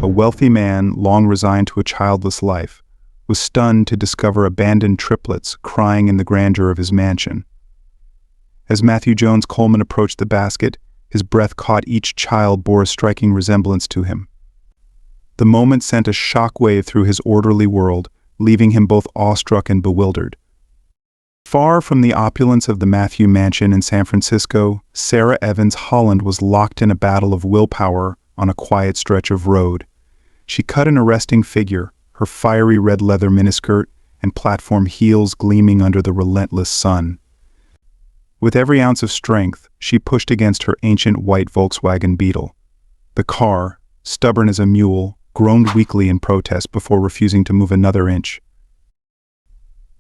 a wealthy man long resigned to a childless life, was stunned to discover abandoned triplets crying in the grandeur of his mansion. As Matthew Jones Coleman approached the basket, his breath caught each child bore a striking resemblance to him. The moment sent a shockwave through his orderly world, leaving him both awestruck and bewildered. Far from the opulence of the Matthew Mansion in San Francisco, Sarah Evans Holland was locked in a battle of willpower on a quiet stretch of road. She cut an arresting figure, her fiery red leather miniskirt and platform heels gleaming under the relentless sun. With every ounce of strength, she pushed against her ancient white Volkswagen Beetle. The car, stubborn as a mule, groaned weakly in protest before refusing to move another inch.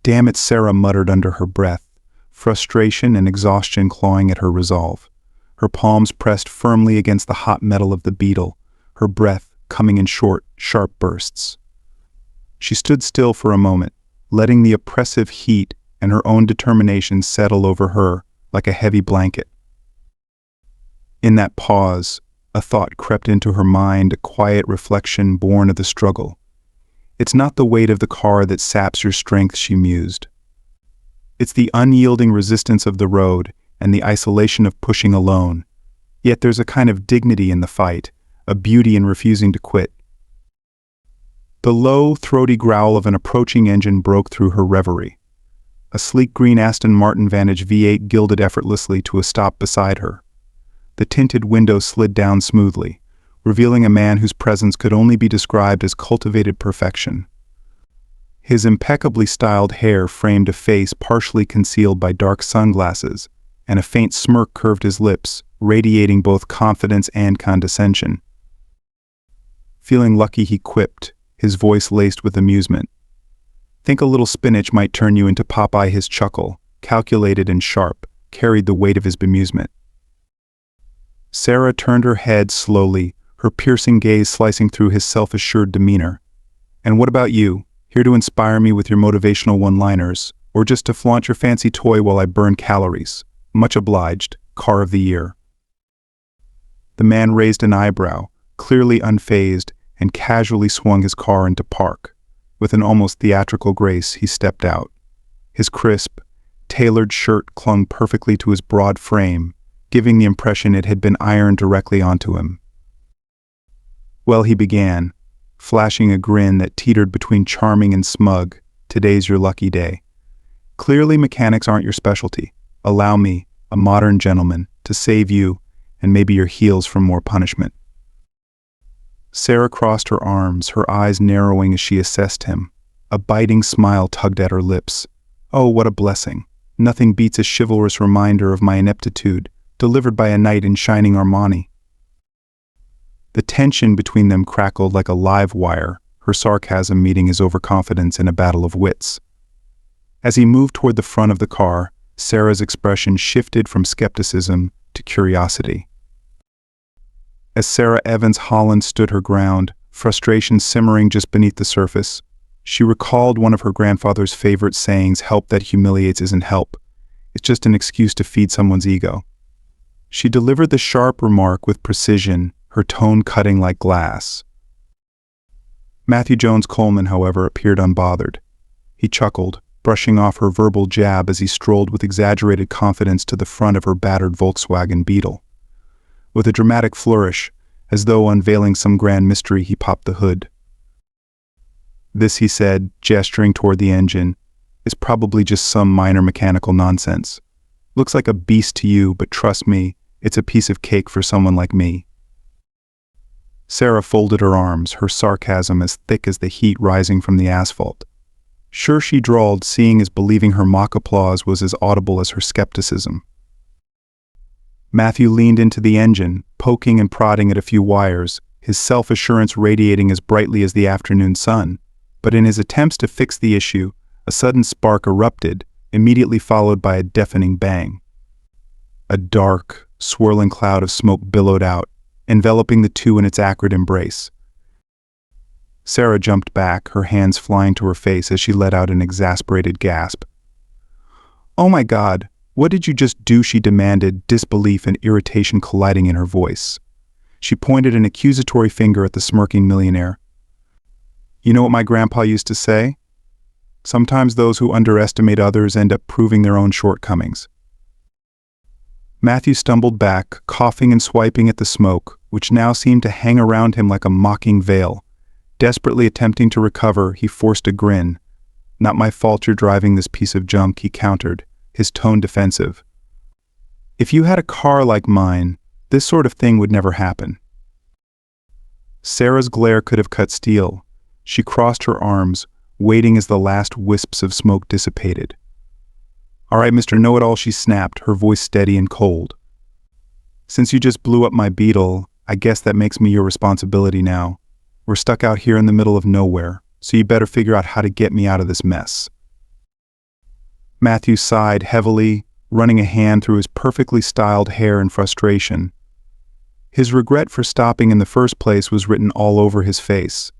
"Damn it," Sarah muttered under her breath, frustration and exhaustion clawing at her resolve. Her palms pressed firmly against the hot metal of the Beetle, her breath coming in short, sharp bursts. She stood still for a moment, letting the oppressive heat and her own determination settle over her like a heavy blanket. In that pause, a thought crept into her mind, a quiet reflection born of the struggle. "It's not the weight of the car that saps your strength," she mused. "It's the unyielding resistance of the road and the isolation of pushing alone. Yet there's a kind of dignity in the fight, a beauty in refusing to quit." The low, throaty growl of an approaching engine broke through her reverie. A sleek green Aston Martin Vantage V8 gilded effortlessly to a stop beside her. The tinted window slid down smoothly, revealing a man whose presence could only be described as cultivated perfection. His impeccably styled hair framed a face partially concealed by dark sunglasses, and a faint smirk curved his lips, radiating both confidence and condescension. Feeling lucky, he quipped, his voice laced with amusement. "Think a little spinach might turn you into Popeye." His chuckle, calculated and sharp, carried the weight of his bemusement. Sarah turned her head slowly, her piercing gaze slicing through his self-assured demeanor. "And what about you? Here to inspire me with your motivational one-liners, or just to flaunt your fancy toy while I burn calories? Much obliged, Car of the Year." The man raised an eyebrow, clearly unfazed, and casually swung his car into park. With an almost theatrical grace, he stepped out. His crisp, tailored shirt clung perfectly to his broad frame, giving the impression it had been ironed directly onto him. "Well," he began, flashing a grin that teetered between charming and smug, "today's your lucky day. Clearly mechanics aren't your specialty. Allow me, a modern gentleman, to save you, and maybe your heels from more punishment." Sarah crossed her arms, her eyes narrowing as she assessed him. A biting smile tugged at her lips. "Oh, what a blessing. Nothing beats a chivalrous reminder of my ineptitude, delivered by a knight in shining Armani." The tension between them crackled like a live wire, her sarcasm meeting his overconfidence in a battle of wits. As he moved toward the front of the car, Sarah's expression shifted from skepticism to curiosity. As Sarah Evans Holland stood her ground, frustration simmering just beneath the surface, she recalled one of her grandfather's favorite sayings: "Help that humiliates isn't help. It's just an excuse to feed someone's ego." She delivered the sharp remark with precision, her tone cutting like glass. Matthew Jones Coleman, however, appeared unbothered. He chuckled, brushing off her verbal jab as he strolled with exaggerated confidence to the front of her battered Volkswagen Beetle. With a dramatic flourish, as though unveiling some grand mystery, he popped the hood. "This," he said, gesturing toward the engine, "is probably just some minor mechanical nonsense. Looks like a beast to you, but trust me, it's a piece of cake for someone like me." Sarah folded her arms, her sarcasm as thick as the heat rising from the asphalt. "Sure," she drawled, seeing as believing her mock applause was as audible as her skepticism. Matthew leaned into the engine, poking and prodding at a few wires, his self-assurance radiating as brightly as the afternoon sun. But in his attempts to fix the issue, a sudden spark erupted, immediately followed by a deafening bang. A dark, swirling cloud of smoke billowed out, enveloping the two in its acrid embrace. Sarah jumped back, her hands flying to her face as she let out an exasperated gasp. "Oh my God, what did you just do?" she demanded, disbelief and irritation colliding in her voice. She pointed an accusatory finger at the smirking millionaire. You know what my grandpa used to say? Sometimes those who underestimate others end up proving their own shortcomings. Matthew stumbled back, coughing and swiping at the smoke, which now seemed to hang around him like a mocking veil. Desperately attempting to recover, he forced a grin. Not my fault you're driving this piece of junk, he countered, his tone defensive. If you had a car like mine, this sort of thing would never happen. Sarah's glare could have cut steel. She crossed her arms, waiting as the last wisps of smoke dissipated. All right, Mr. Know-It-All, she snapped, her voice steady and cold. Since you just blew up my Beetle, I guess that makes me your responsibility now. We're stuck out here in the middle of nowhere, so you better figure out how to get me out of this mess. Matthew sighed heavily, running a hand through his perfectly styled hair in frustration. His regret for stopping in the first place was written all over his face.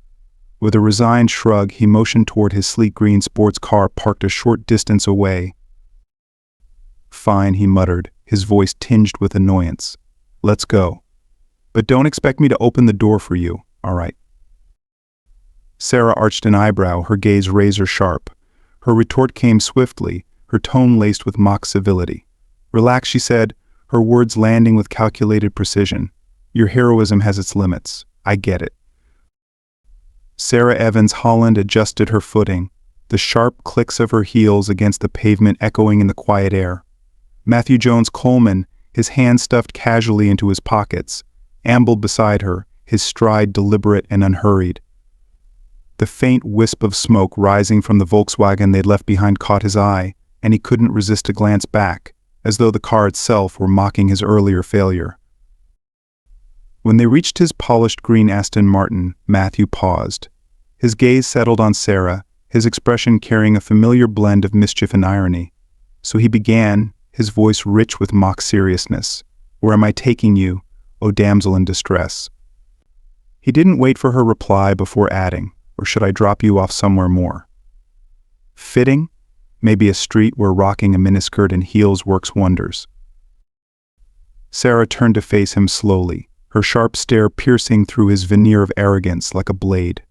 With a resigned shrug, he motioned toward his sleek green sports car parked a short distance away. Fine, he muttered, his voice tinged with annoyance. Let's go. But don't expect me to open the door for you, all right? Sarah arched an eyebrow, her gaze razor sharp. Her retort came swiftly, her tone laced with mock civility. Relax, she said, her words landing with calculated precision. Your heroism has its limits. I get it. Sarah Evans Holland adjusted her footing, the sharp clicks of her heels against the pavement echoing in the quiet air. Matthew Jones Coleman, his hands stuffed casually into his pockets, ambled beside her, his stride deliberate and unhurried. The faint wisp of smoke rising from the Volkswagen they'd left behind caught his eye, and he couldn't resist a glance back, as though the car itself were mocking his earlier failure. When they reached his polished green Aston Martin, Matthew paused. His gaze settled on Sarah, his expression carrying a familiar blend of mischief and irony. So he began, his voice rich with mock seriousness. Where am I taking you, O damsel in distress? He didn't wait for her reply before adding, or should I drop you off somewhere more? Fitting? Maybe a street where rocking a miniskirt in heels works wonders. Sarah turned to face him slowly, her sharp stare piercing through his veneer of arrogance like a blade.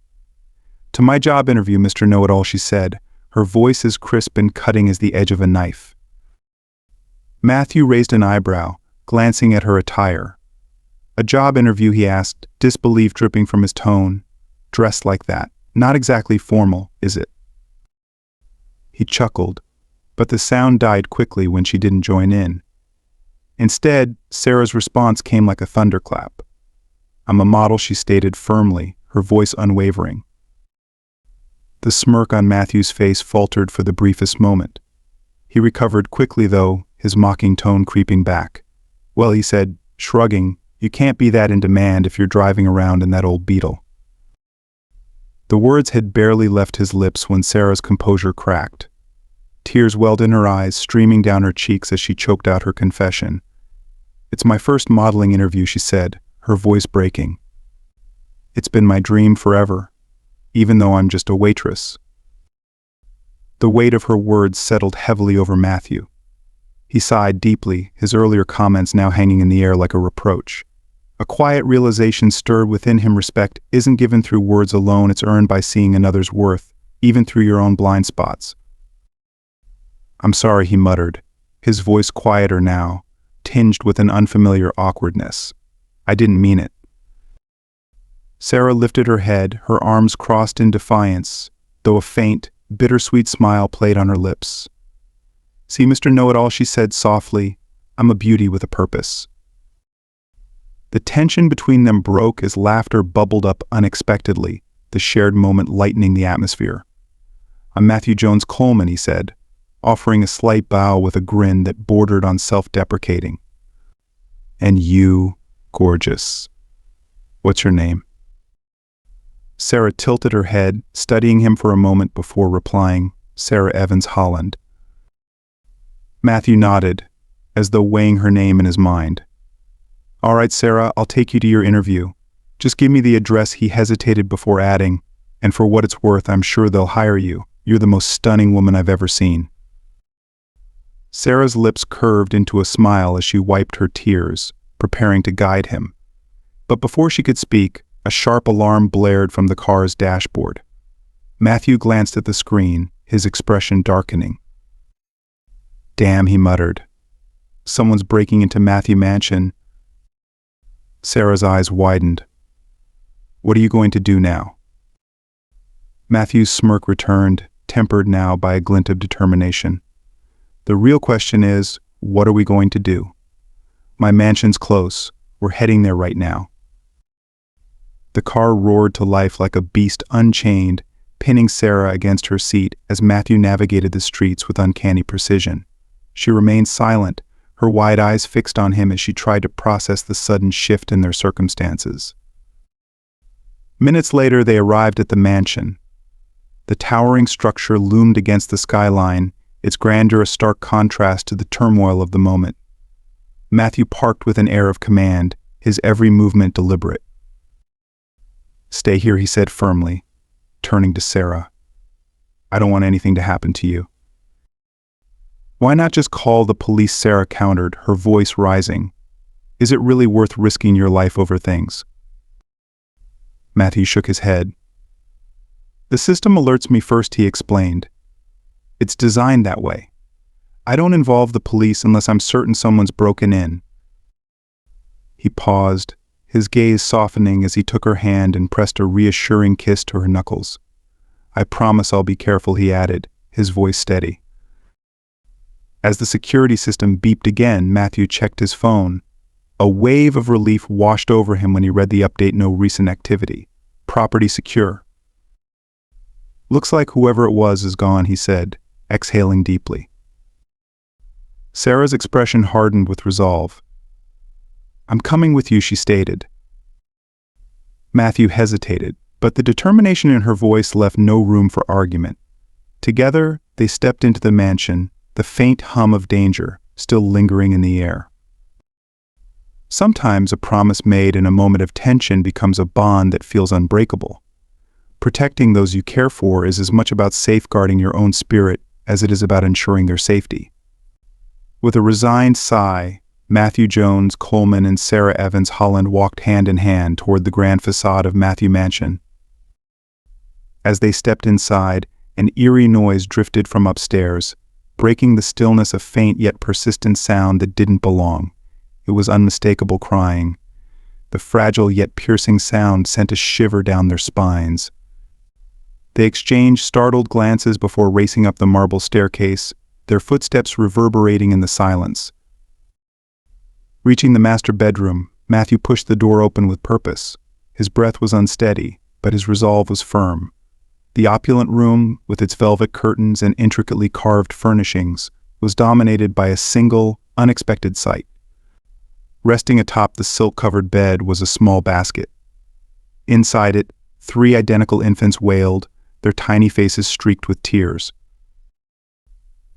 To my job interview, Mr. Know-It-All, she said, her voice as crisp and cutting as the edge of a knife. Matthew raised an eyebrow, glancing at her attire. A job interview, he asked, disbelief dripping from his tone. Dressed like that. Not exactly formal, is it? He chuckled, but the sound died quickly when she didn't join in. Instead, Sarah's response came like a thunderclap. I'm a model, she stated firmly, her voice unwavering. The smirk on Matthew's face faltered for the briefest moment. He recovered quickly, though, his mocking tone creeping back. Well, he said, shrugging, you can't be that in demand if you're driving around in that old Beetle. The words had barely left his lips when Sarah's composure cracked. Tears welled in her eyes, streaming down her cheeks as she choked out her confession. It's my first modeling interview, she said, her voice breaking. It's been my dream forever, even though I'm just a waitress. The weight of her words settled heavily over Matthew. He sighed deeply, his earlier comments now hanging in the air like a reproach. A quiet realization stirred within him. Respect isn't given through words alone, it's earned by seeing another's worth, even through your own blind spots. I'm sorry, he muttered, his voice quieter now, tinged with an unfamiliar awkwardness. I didn't mean it. Sarah lifted her head, her arms crossed in defiance, though a faint, bittersweet smile played on her lips. See, Mr. Know-It-All, she said softly, I'm a beauty with a purpose. The tension between them broke as laughter bubbled up unexpectedly, the shared moment lightening the atmosphere. I'm Matthew Jones Coleman, he said, offering a slight bow with a grin that bordered on self-deprecating. And you, gorgeous. What's your name? Sarah tilted her head, studying him for a moment before replying, Sarah Evans Holland. Matthew nodded, as though weighing her name in his mind. All right, Sarah, I'll take you to your interview. Just give me the address, he hesitated before adding, and for what it's worth, I'm sure they'll hire you. You're the most stunning woman I've ever seen. Sarah's lips curved into a smile as she wiped her tears, preparing to guide him. But before she could speak, a sharp alarm blared from the car's dashboard. Matthew glanced at the screen, his expression darkening. "Damn," he muttered. "Someone's breaking into Matthew Mansion." Sarah's eyes widened. "What are you going to do now?" Matthew's smirk returned, tempered now by a glint of determination. "The real question is, what are we going to do? My mansion's close. We're heading there right now." The car roared to life like a beast unchained, pinning Sarah against her seat as Matthew navigated the streets with uncanny precision. She remained silent, her wide eyes fixed on him as she tried to process the sudden shift in their circumstances. Minutes later, they arrived at the mansion. The towering structure loomed against the skyline, its grandeur a stark contrast to the turmoil of the moment. Matthew parked with an air of command, his every movement deliberate. "Stay here," he said firmly, turning to Sarah. "I don't want anything to happen to you." "Why not just call the police?" Sarah countered, her voice rising. "Is it really worth risking your life over things?" Matthew shook his head. "The system alerts me first," he explained. "It's designed that way. I don't involve the police unless I'm certain someone's broken in." He paused, his gaze softening as he took her hand and pressed a reassuring kiss to her knuckles. "I promise I'll be careful," he added, his voice steady. As the security system beeped again, Matthew checked his phone. A wave of relief washed over him when he read the update: "No recent activity. Property secure." "Looks like whoever it was is gone," he said, exhaling deeply. Sarah's expression hardened with resolve. "I'm coming with you," she stated. Matthew hesitated, but the determination in her voice left no room for argument. Together, they stepped into the mansion, the faint hum of danger still lingering in the air. Sometimes a promise made in a moment of tension becomes a bond that feels unbreakable. Protecting those you care for is as much about safeguarding your own spirit as it is about ensuring their safety. With a resigned sigh, Matthew Jones Coleman and Sarah Evans Holland walked hand in hand toward the grand facade of Matthew Mansion. As they stepped inside, an eerie noise drifted from upstairs, breaking the stillness, a faint yet persistent sound that didn't belong. It was unmistakable crying. The fragile yet piercing sound sent a shiver down their spines. They exchanged startled glances before racing up the marble staircase, their footsteps reverberating in the silence. Reaching the master bedroom, Matthew pushed the door open with purpose. His breath was unsteady, but his resolve was firm. The opulent room, with its velvet curtains and intricately carved furnishings, was dominated by a single, unexpected sight. Resting atop the silk-covered bed was a small basket. Inside it, 3 identical infants wailed, their tiny faces streaked with tears.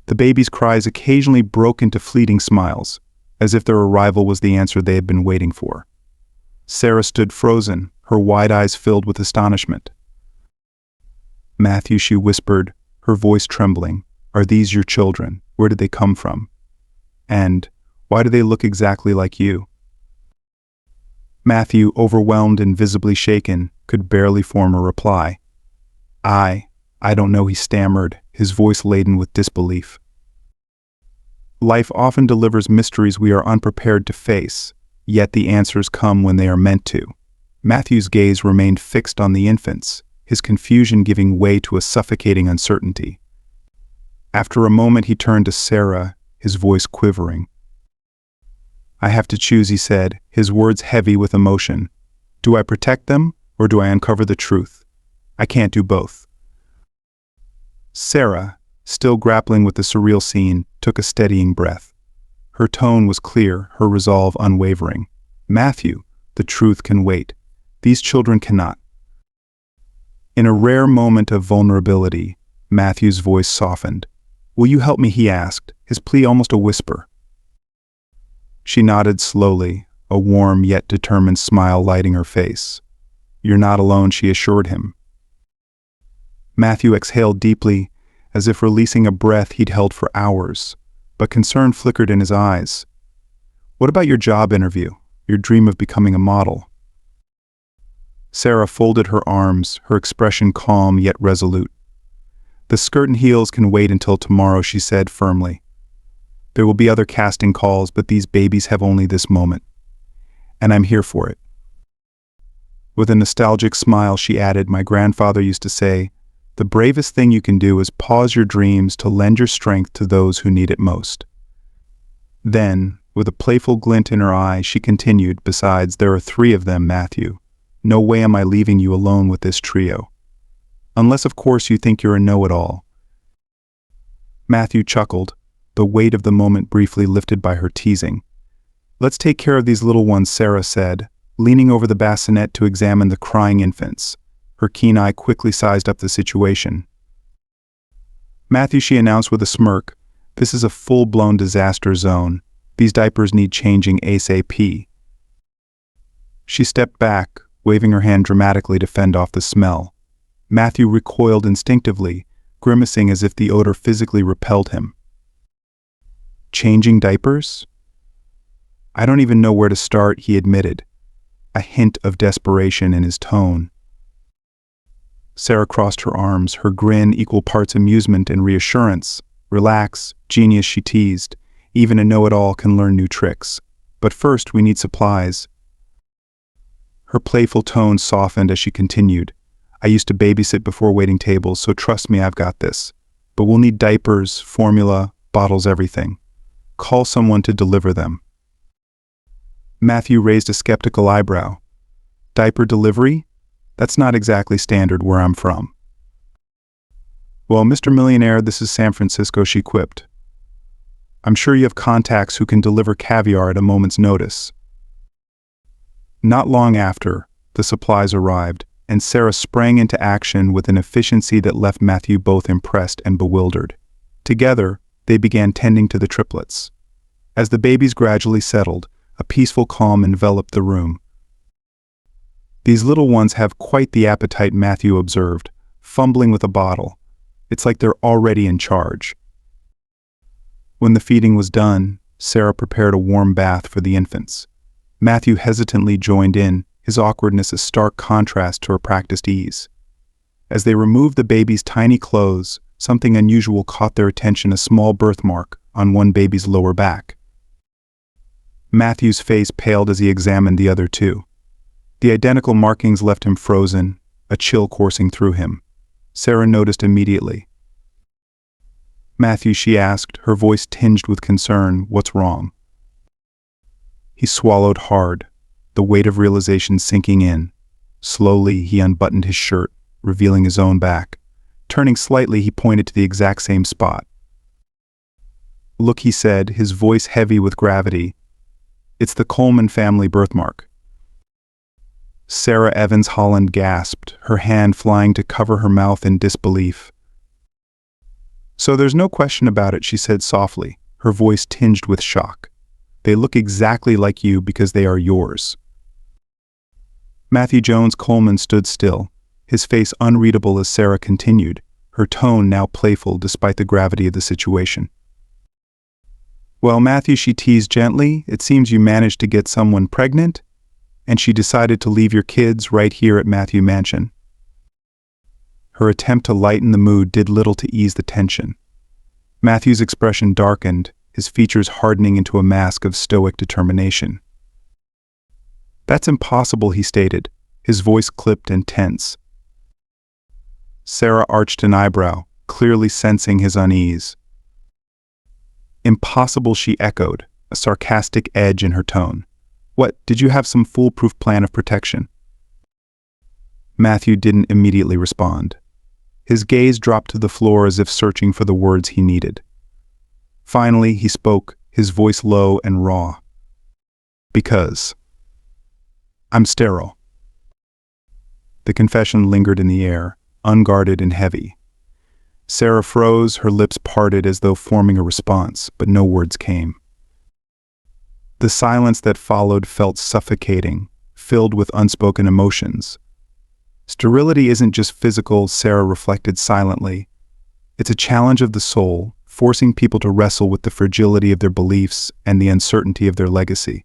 The babies' cries occasionally broke into fleeting smiles, as if their arrival was the answer they had been waiting for. Sarah stood frozen, her wide eyes filled with astonishment. "Matthew," she whispered, her voice trembling, "are these your children? Where did they come from? And why do they look exactly like you?" Matthew, overwhelmed and visibly shaken, could barely form a reply. I don't know," he stammered, his voice laden with disbelief. Life often delivers mysteries we are unprepared to face, yet the answers come when they are meant to. Matthew's gaze remained fixed on the infants, his confusion giving way to a suffocating uncertainty. After a moment, he turned to Sarah, his voice quivering. "I have to choose," he said, his words heavy with emotion. "Do I protect them, or do I uncover the truth? I can't do both." Sarah, still grappling with the surreal scene, took a steadying breath. Her tone was clear, her resolve unwavering. "Matthew, the truth can wait. These children cannot." In a rare moment of vulnerability, Matthew's voice softened. "Will you help me?" he asked, his plea almost a whisper. She nodded slowly, a warm yet determined smile lighting her face. "You're not alone," she assured him. Matthew exhaled deeply, as if releasing a breath he'd held for hours, but concern flickered in his eyes. "What about your job interview, your dream of becoming a model?" Sarah folded her arms, her expression calm yet resolute. "The skirt and heels can wait until tomorrow," she said firmly. "There will be other casting calls, but these babies have only this moment. And I'm here for it." With a nostalgic smile, she added, "My grandfather used to say, the bravest thing you can do is pause your dreams to lend your strength to those who need it most." Then, with a playful glint in her eye, she continued, "Besides, there are 3 of them, Matthew. No way am I leaving you alone with this trio. Unless, of course, you think you're a know-it-all." Matthew chuckled, the weight of the moment briefly lifted by her teasing. "Let's take care of these little ones," Sarah said, leaning over the bassinet to examine the crying infants. Her keen eye quickly sized up the situation. "Matthew," she announced with a smirk, "this is a full-blown disaster zone. These diapers need changing ASAP." She stepped back, waving her hand dramatically to fend off the smell. Matthew recoiled instinctively, grimacing as if the odor physically repelled him. "Changing diapers?" "I don't even know where to start," he admitted, a hint of desperation in his tone. Sarah crossed her arms, her grin equal parts amusement and reassurance. "Relax, genius," she teased. "Even a know-it-all can learn new tricks. But first we need supplies." Her playful tone softened as she continued. "I used to babysit before waiting tables, so trust me, I've got this. But we'll need diapers, formula, bottles, everything. Call someone to deliver them." Matthew raised a skeptical eyebrow. "Diaper delivery? That's not exactly standard where I'm from." "Well, Mr. Millionaire, this is San Francisco," she quipped. "I'm sure you have contacts who can deliver caviar at a moment's notice." Not long after, the supplies arrived, and Sarah sprang into action with an efficiency that left Matthew both impressed and bewildered. Together, they began tending to the triplets. As the babies gradually settled, a peaceful calm enveloped the room. "These little ones have quite the appetite," Matthew observed, fumbling with a bottle. "It's like they're already in charge." When the feeding was done, Sarah prepared a warm bath for the infants. Matthew hesitantly joined in, his awkwardness a stark contrast to her practiced ease. As they removed the baby's tiny clothes, something unusual caught their attention: a small birthmark on one baby's lower back. Matthew's face paled as he examined the other 2. The identical markings left him frozen, a chill coursing through him. Sarah noticed immediately. "Matthew," she asked, her voice tinged with concern, "what's wrong?" He swallowed hard, the weight of realization sinking in. Slowly, he unbuttoned his shirt, revealing his own back. Turning slightly, he pointed to the exact same spot. "Look," he said, his voice heavy with gravity. "It's the Coleman family birthmark." Sarah Evans Holland gasped, her hand flying to cover her mouth in disbelief. "So there's no question about it," she said softly, her voice tinged with shock. "They look exactly like you because they are yours." Matthew Jones Coleman stood still, his face unreadable as Sarah continued, her tone now playful despite the gravity of the situation. "Well, Matthew," she teased gently, "it seems you managed to get someone pregnant, and she decided to leave your kids right here at Matthew Mansion." Her attempt to lighten the mood did little to ease the tension. Matthew's expression darkened, his features hardening into a mask of stoic determination. "That's impossible," he stated, his voice clipped and tense. Sarah arched an eyebrow, clearly sensing his unease. "Impossible," she echoed, a sarcastic edge in her tone. "What, did you have some foolproof plan of protection?" Matthew didn't immediately respond. His gaze dropped to the floor as if searching for the words he needed. Finally, he spoke, his voice low and raw. "Because I'm sterile." The confession lingered in the air, unguarded and heavy. Sarah froze, her lips parted as though forming a response, but no words came. The silence that followed felt suffocating, filled with unspoken emotions. Sterility isn't just physical, Sarah reflected silently. It's a challenge of the soul, forcing people to wrestle with the fragility of their beliefs and the uncertainty of their legacy.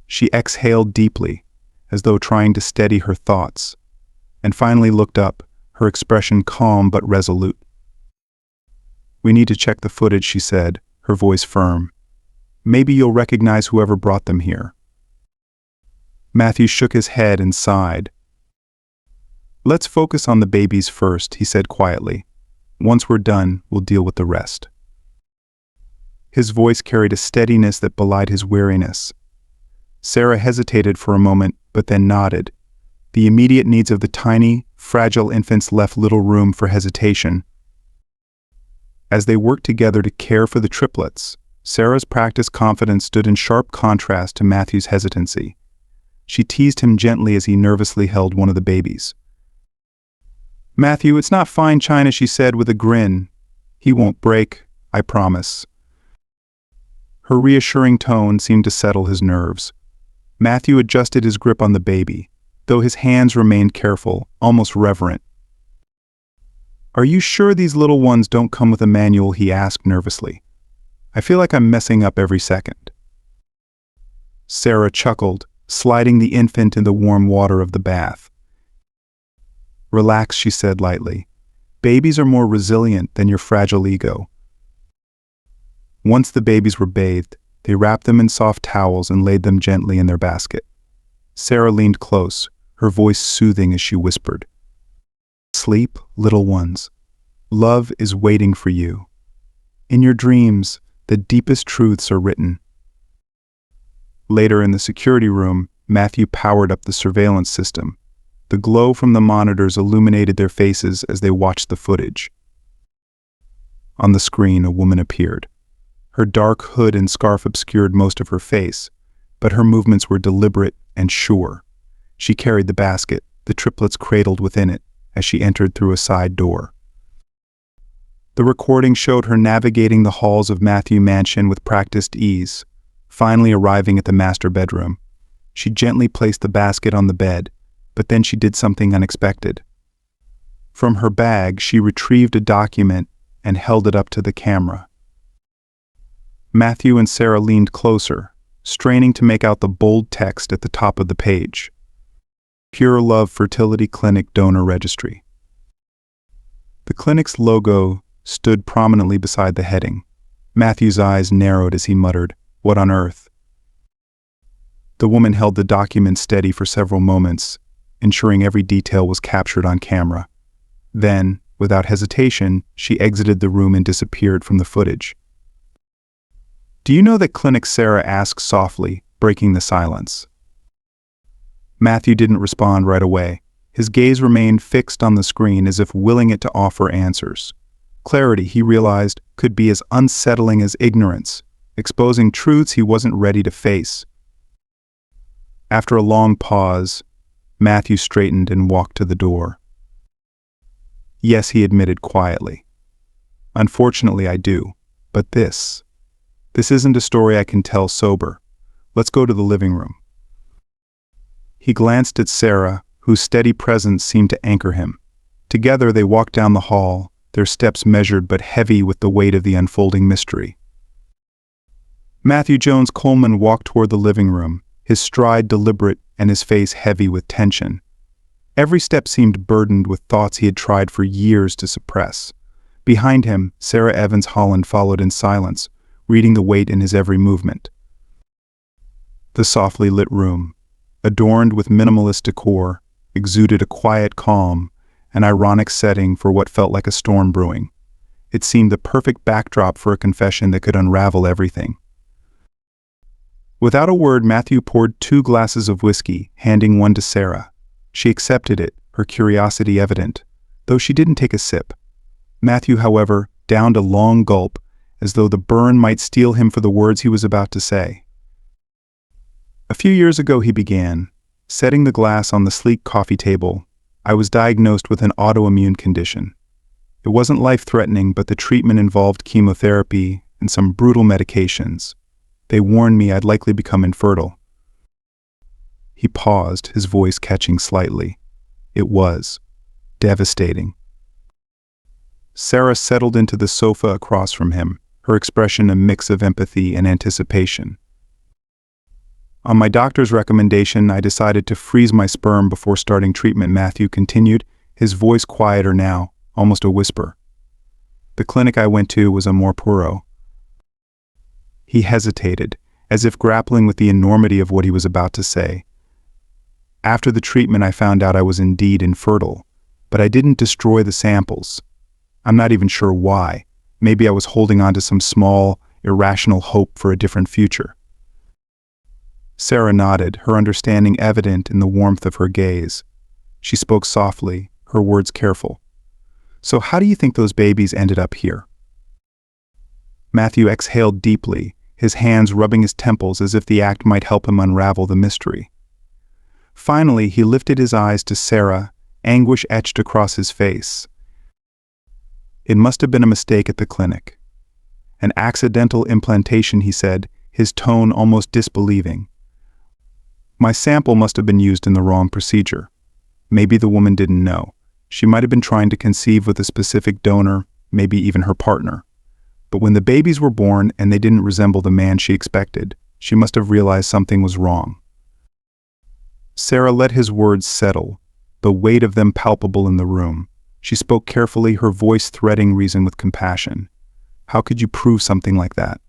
She exhaled deeply, as though trying to steady her thoughts, and finally looked up, her expression calm but resolute. "We need to check the footage," she said, her voice firm. "Maybe you'll recognize whoever brought them here." Matthew shook his head and sighed. "Let's focus on the babies first," he said quietly. "Once we're done, we'll deal with the rest." His voice carried a steadiness that belied his weariness. Sarah hesitated for a moment, but then nodded. The immediate needs of the tiny, fragile infants left little room for hesitation. As they worked together to care for the triplets, Sarah's practiced confidence stood in sharp contrast to Matthew's hesitancy. She teased him gently as he nervously held one of the babies. "Matthew, it's not fine china," she said with a grin. "He won't break, I promise." Her reassuring tone seemed to settle his nerves. Matthew adjusted his grip on the baby, though his hands remained careful, almost reverent. "Are you sure these little ones don't come with a manual?" he asked nervously. "I feel like I'm messing up every second." Sarah chuckled, sliding the infant in the warm water of the bath. "Relax," she said lightly. "Babies are more resilient than your fragile ego." Once the babies were bathed, they wrapped them in soft towels and laid them gently in their basket. Sarah leaned close, her voice soothing as she whispered, "Sleep, little ones. Love is waiting for you. In your dreams, the deepest truths are written." Later in the security room, Matthew powered up the surveillance system. The glow from the monitors illuminated their faces as they watched the footage. On the screen, a woman appeared. Her dark hood and scarf obscured most of her face, but her movements were deliberate and sure. She carried the basket, the triplets cradled within it, as she entered through a side door. The recording showed her navigating the halls of Matthew Mansion with practiced ease, finally arriving at the master bedroom. She gently placed the basket on the bed, but then she did something unexpected. From her bag, she retrieved a document and held it up to the camera. Matthew and Sarah leaned closer, straining to make out the bold text at the top of the page. "Pure Love Fertility Clinic Donor Registry." The clinic's logo stood prominently beside the heading. Matthew's eyes narrowed as he muttered, "What on earth?" The woman held the document steady for several moments, ensuring every detail was captured on camera. Then, without hesitation, she exited the room and disappeared from the footage. "Do you know that clinic?" Sarah asked softly, breaking the silence. Matthew didn't respond right away. His gaze remained fixed on the screen as if willing it to offer answers. Clarity, he realized, could be as unsettling as ignorance, exposing truths he wasn't ready to face. After a long pause, Matthew straightened and walked to the door. "Yes," he admitted quietly. "Unfortunately, I do. But this isn't a story I can tell sober. Let's go to the living room." He glanced at Sarah, whose steady presence seemed to anchor him. Together they walked down the hall, their steps measured but heavy with the weight of the unfolding mystery. Matthew Jones Coleman walked toward the living room, his stride deliberate and his face heavy with tension. Every step seemed burdened with thoughts he had tried for years to suppress. Behind him, Sarah Evans Holland followed in silence, reading the weight in his every movement. The softly lit room, adorned with minimalist decor, exuded a quiet calm, an ironic setting for what felt like a storm brewing. It seemed the perfect backdrop for a confession that could unravel everything. Without a word, Matthew poured 2 glasses of whiskey, handing one to Sarah. She accepted it, her curiosity evident, though she didn't take a sip. Matthew, however, downed a long gulp, as though the burn might steel him for the words he was about to say. "A few years ago," he began, setting the glass on the sleek coffee table, "I was diagnosed with an autoimmune condition. It wasn't life-threatening, but the treatment involved chemotherapy and some brutal medications. They warned me I'd likely become infertile." He paused, his voice catching slightly. It was devastating. Sarah settled into the sofa across from him, her expression a mix of empathy and anticipation. On my doctor's recommendation, I decided to freeze my sperm before starting treatment, Matthew continued, his voice quieter now, almost a whisper. The clinic I went to was a morpuro. He hesitated, as if grappling with the enormity of what he was about to say. After the treatment, I found out I was indeed infertile, but I didn't destroy the samples. I'm not even sure why. Maybe I was holding on to some small, irrational hope for a different future. Sarah nodded, her understanding evident in the warmth of her gaze. She spoke softly, her words careful. So how do you think those babies ended up here? Matthew exhaled deeply, his hands rubbing his temples as if the act might help him unravel the mystery. Finally, he lifted his eyes to Sarah, anguish etched across his face. It must have been a mistake at the clinic. An accidental implantation, he said, his tone almost disbelieving. My sample must have been used in the wrong procedure. Maybe the woman didn't know. She might have been trying to conceive with a specific donor, maybe even her partner. But when the babies were born and they didn't resemble the man she expected, she must have realized something was wrong. Sarah let his words settle, the weight of them palpable in the room. She spoke carefully, her voice threading reason with compassion. How could you prove something like that?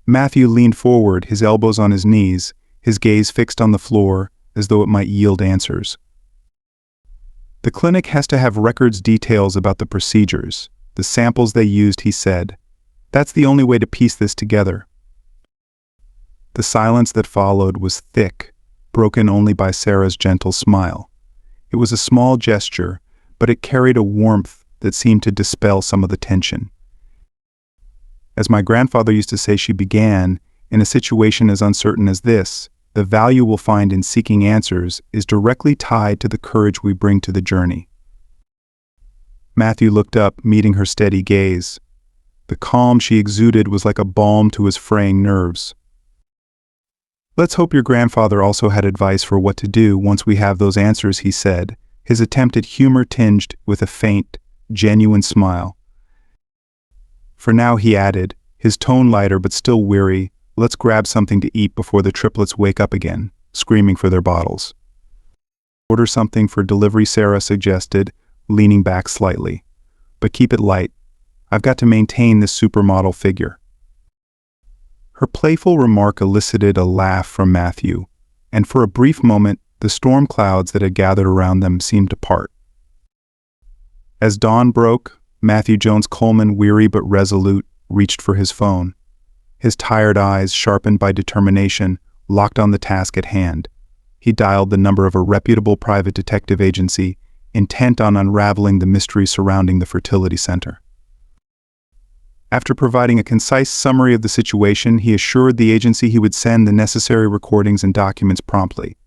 Matthew leaned forward, his elbows on his knees, his gaze fixed on the floor, as though it might yield answers. The clinic has to have records details about the procedures, the samples they used, he said. That's the only way to piece this together. The silence that followed was thick, broken only by Sarah's gentle smile. It was a small gesture, but it carried a warmth that seemed to dispel some of the tension. As my grandfather used to say, she began, in a situation as uncertain as this, the value we'll find in seeking answers is directly tied to the courage we bring to the journey. Matthew looked up, meeting her steady gaze. The calm she exuded was like a balm to his fraying nerves. Let's hope your grandfather also had advice for what to do once we have those answers, he said, his attempt at humor tinged with a faint, genuine smile. For now, he added, his tone lighter but still weary, let's grab something to eat before the triplets wake up again, screaming for their bottles. Order something for delivery, Sarah suggested, leaning back slightly. But keep it light. I've got to maintain this supermodel figure. Her playful remark elicited a laugh from Matthew, and for a brief moment, the storm clouds that had gathered around them seemed to part. As dawn broke, Matthew Jones Coleman, weary but resolute, reached for his phone. His tired eyes, sharpened by determination, locked on the task at hand. He dialed the number of a reputable private detective agency, intent on unraveling the mystery surrounding the fertility center. After providing a concise summary of the situation, he assured the agency he would send the necessary recordings and documents promptly.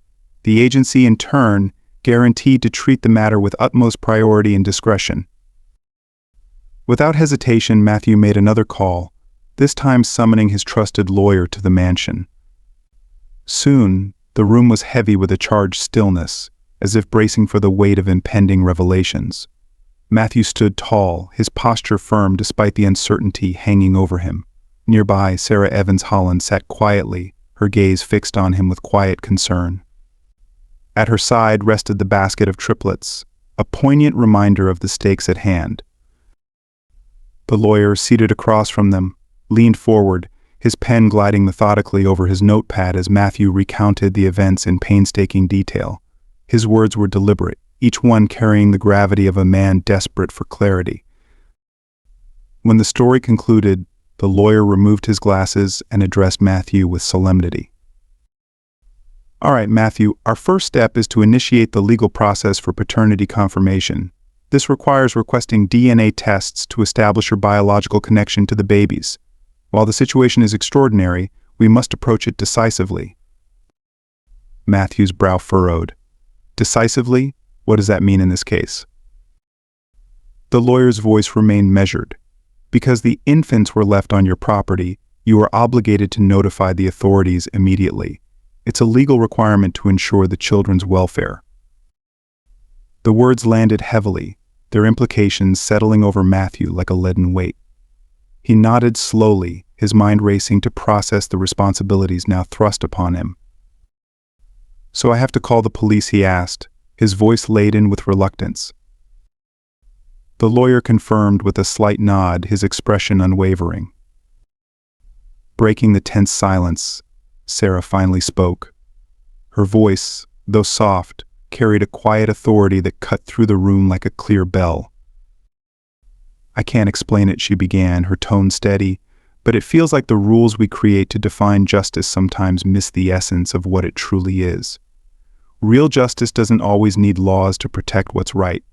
The agency, in turn, guaranteed to treat the matter with utmost priority and discretion. Without hesitation, Matthew made another call, this time summoning his trusted lawyer to the mansion. Soon, the room was heavy with a charged stillness, as if bracing for the weight of impending revelations. Matthew stood tall, his posture firm despite the uncertainty hanging over him. Nearby, Sarah Evans Holland sat quietly, her gaze fixed on him with quiet concern. At her side rested the basket of triplets, a poignant reminder of the stakes at hand. The lawyer, seated across from them, leaned forward, his pen gliding methodically over his notepad as Matthew recounted the events in painstaking detail. His words were deliberate, each one carrying the gravity of a man desperate for clarity. When the story concluded, the lawyer removed his glasses and addressed Matthew with solemnity. All right, Matthew, our first step is to initiate the legal process for paternity confirmation. This requires requesting DNA tests to establish your biological connection to the babies. While the situation is extraordinary, we must approach it decisively. Matthew's brow furrowed. Decisively? What does that mean in this case? The lawyer's voice remained measured. Because the infants were left on your property, you are obligated to notify the authorities immediately. It's a legal requirement to ensure the children's welfare. The words landed heavily, their implications settling over Matthew like a leaden weight. He nodded slowly, his mind racing to process the responsibilities now thrust upon him. "So I have to call the police?" he asked, his voice laden with reluctance. The lawyer confirmed with a slight nod, his expression unwavering. Breaking the tense silence, Sarah finally spoke. Her voice, though soft, carried a quiet authority that cut through the room like a clear bell. "I can't explain it," she began, her tone steady, "but it feels like the rules we create to define justice sometimes miss the essence of what it truly is. Real justice doesn't always need laws to protect what's right."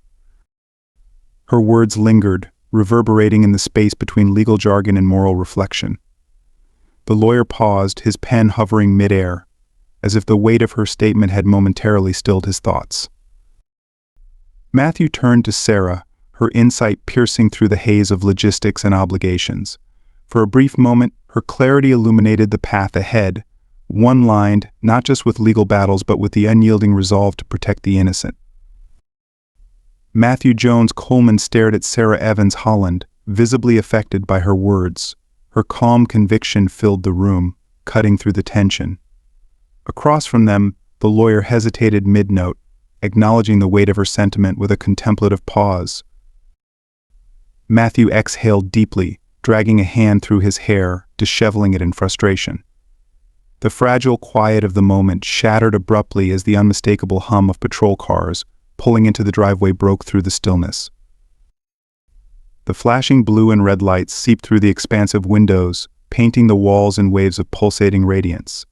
Her words lingered, reverberating in the space between legal jargon and moral reflection. The lawyer paused, his pen hovering midair, as if the weight of her statement had momentarily stilled his thoughts. Matthew turned to Sarah, her insight piercing through the haze of logistics and obligations. For a brief moment, her clarity illuminated the path ahead, one-lined not just with legal battles but with the unyielding resolve to protect the innocent. Matthew Jones Coleman stared at Sarah Evans Holland, visibly affected by her words. Her calm conviction filled the room, cutting through the tension. Across from them, the lawyer hesitated mid-note, acknowledging the weight of her sentiment with a contemplative pause. Matthew exhaled deeply, dragging a hand through his hair, disheveling it in frustration. The fragile quiet of the moment shattered abruptly as the unmistakable hum of patrol cars pulling into the driveway broke through the stillness. The flashing blue and red lights seeped through the expansive windows, painting the walls in waves of pulsating radiance.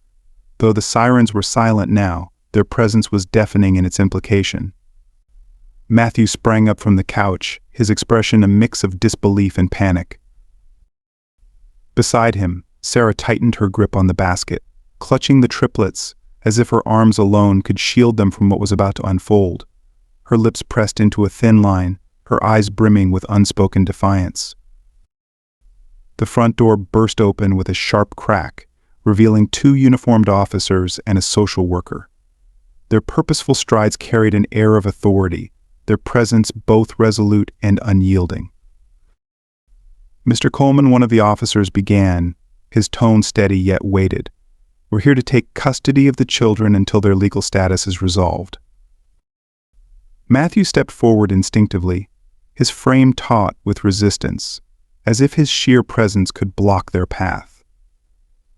Though the sirens were silent now, their presence was deafening in its implication. Matthew sprang up from the couch, his expression a mix of disbelief and panic. Beside him, Sarah tightened her grip on the basket, clutching the triplets, as if her arms alone could shield them from what was about to unfold. Her lips pressed into a thin line, her eyes brimming with unspoken defiance. The front door burst open with a sharp crack, revealing 2 uniformed officers and a social worker. Their purposeful strides carried an air of authority, their presence both resolute and unyielding. "Mr. Coleman," one of the officers began, his tone steady yet weighted, "we're here to take custody of the children until their legal status is resolved." Matthew stepped forward instinctively, his frame taut with resistance, as if his sheer presence could block their path.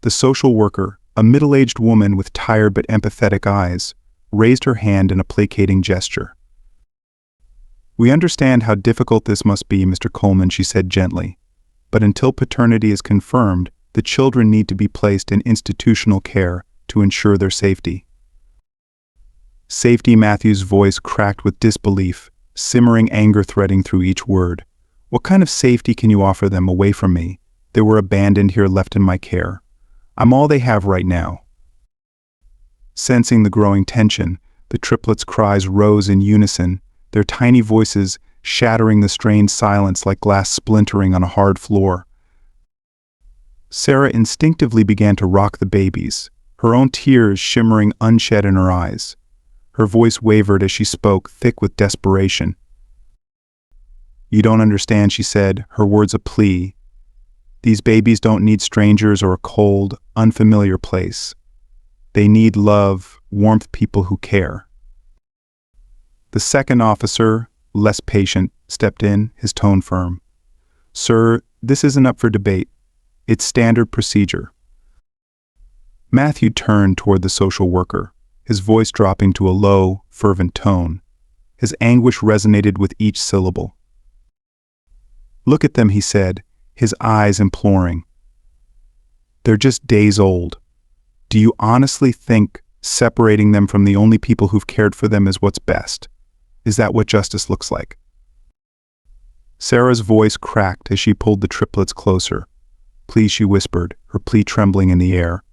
The social worker, a middle-aged woman with tired but empathetic eyes, raised her hand in a placating gesture. "We understand how difficult this must be, Mr. Coleman," she said gently, "but until paternity is confirmed, the children need to be placed in institutional care to ensure their safety." Safety, Matthew's voice cracked with disbelief, simmering anger threading through each word. "What kind of safety can you offer them away from me? They were abandoned here, left in my care. I'm all they have right now." Sensing the growing tension, the triplets' cries rose in unison, their tiny voices shattering the strained silence like glass splintering on a hard floor. Sarah instinctively began to rock the babies, her own tears shimmering unshed in her eyes. Her voice wavered as she spoke, thick with desperation. "You don't understand," she said, her words a plea. "These babies don't need strangers or a cold, unfamiliar place. They need love, warmth, people who care." The second officer, less patient, stepped in, his tone firm. "Sir, this isn't up for debate. It's standard procedure." Matthew turned toward the social worker, his voice dropping to a low, fervent tone. His anguish resonated with each syllable. "Look at them," he said, his eyes imploring. "They're just days old. Do you honestly think separating them from the only people who've cared for them is what's best? Is that what justice looks like?" Sarah's voice cracked as she pulled the triplets closer. "Please," she whispered, her plea trembling in the air.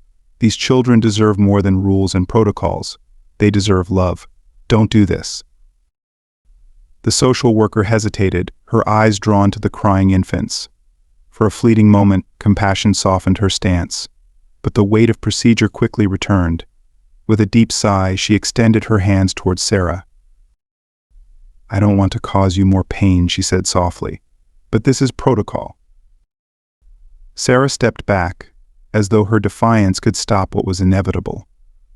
"These children deserve more than rules and protocols. They deserve love. Don't do this." The social worker hesitated, her eyes drawn to the crying infants. For a fleeting moment, compassion softened her stance, but the weight of procedure quickly returned. With a deep sigh, she extended her hands toward Sarah. "I don't want to cause you more pain," she said softly, "but this is protocol." Sarah stepped back, as though her defiance could stop what was inevitable.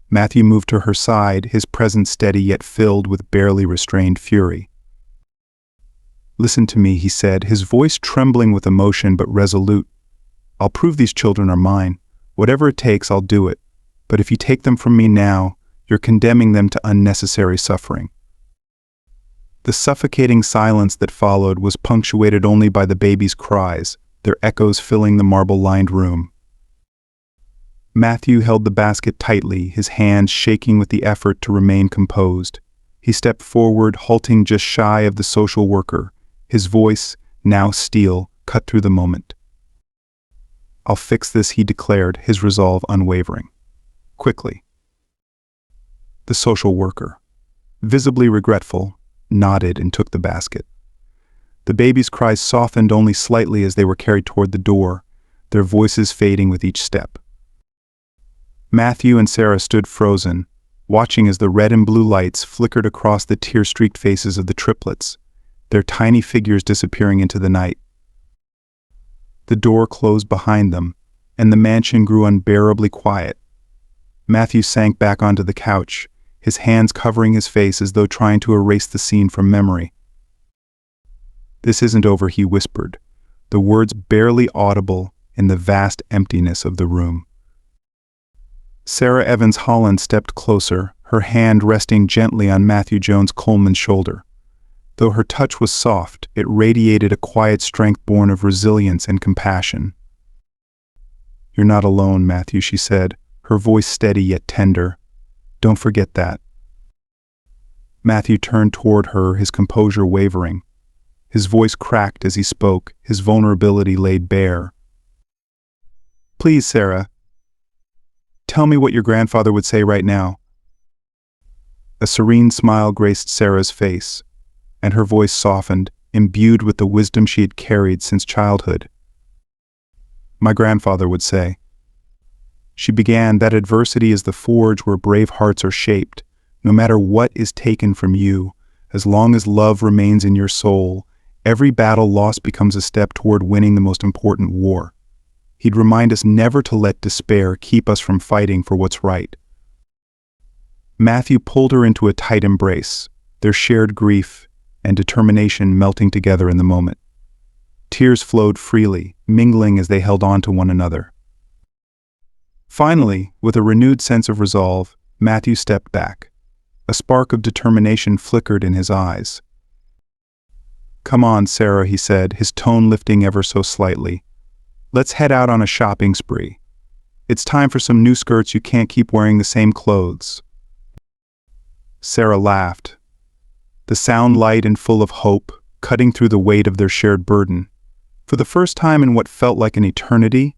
Matthew moved to her side, his presence steady yet filled with barely restrained fury. "Listen to me," he said, his voice trembling with emotion but resolute. "I'll prove these children are mine. Whatever it takes, I'll do it. But if you take them from me now, you're condemning them to unnecessary suffering." The suffocating silence that followed was punctuated only by the baby's cries, their echoes filling the marble-lined room. Matthew held the basket tightly, his hands shaking with the effort to remain composed. He stepped forward, halting just shy of the social worker, his voice, now steel, cut through the moment. "I'll fix this," he declared, his resolve unwavering. Quickly. The social worker, visibly regretful, nodded and took the basket. The baby's cries softened only slightly as they were carried toward the door, their voices fading with each step. Matthew and Sarah stood frozen, watching as the red and blue lights flickered across the tear-streaked faces of the triplets, their tiny figures disappearing into the night. The door closed behind them, and the mansion grew unbearably quiet. Matthew sank back onto the couch, his hands covering his face as though trying to erase the scene from memory. "This isn't over," he whispered, the words barely audible in the vast emptiness of the room. Sarah Evans Holland stepped closer, her hand resting gently on Matthew Jones Coleman's shoulder. Though her touch was soft, it radiated a quiet strength born of resilience and compassion. "You're not alone, Matthew," she said, her voice steady yet tender. "Don't forget that." Matthew turned toward her, his composure wavering. His voice cracked as he spoke, his vulnerability laid bare. "Please, Sarah, tell me what your grandfather would say right now." A serene smile graced Sarah's face, and her voice softened, imbued with the wisdom she had carried since childhood. "My grandfather would say," she began, "that adversity is the forge where brave hearts are shaped. No matter what is taken from you, as long as love remains in your soul, every battle lost becomes a step toward winning the most important war. He'd remind us never to let despair keep us from fighting for what's right." Matthew pulled her into a tight embrace, their shared grief and determination melting together in the moment. Tears flowed freely, mingling as they held on to one another. Finally, with a renewed sense of resolve, Matthew stepped back. A spark of determination flickered in his eyes. "Come on, Sarah," he said, his tone lifting ever so slightly. "Let's head out on a shopping spree. It's time for some new skirts. You can't keep wearing the same clothes." Sarah laughed, the sound light and full of hope, cutting through the weight of their shared burden. For the first time in what felt like an eternity,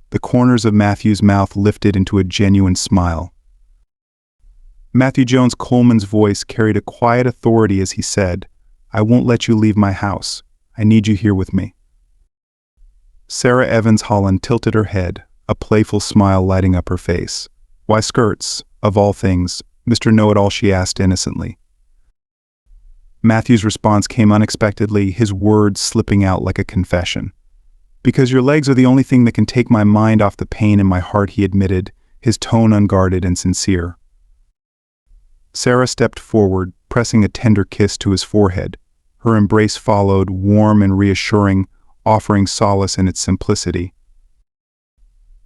the corners of Matthew's mouth lifted into a genuine smile. Matthew Jones Coleman's voice carried a quiet authority as he said, "I won't let you leave my house. I need you here with me." Sarah Evans Holland tilted her head, a playful smile lighting up her face. "Why skirts, of all things, Mr. Know-It-All?" she asked innocently. Matthew's response came unexpectedly, his words slipping out like a confession. "Because your legs are the only thing that can take my mind off the pain in my heart," he admitted, his tone unguarded and sincere. Sarah stepped forward, pressing a tender kiss to his forehead. Her embrace followed, warm and reassuring, offering solace in its simplicity.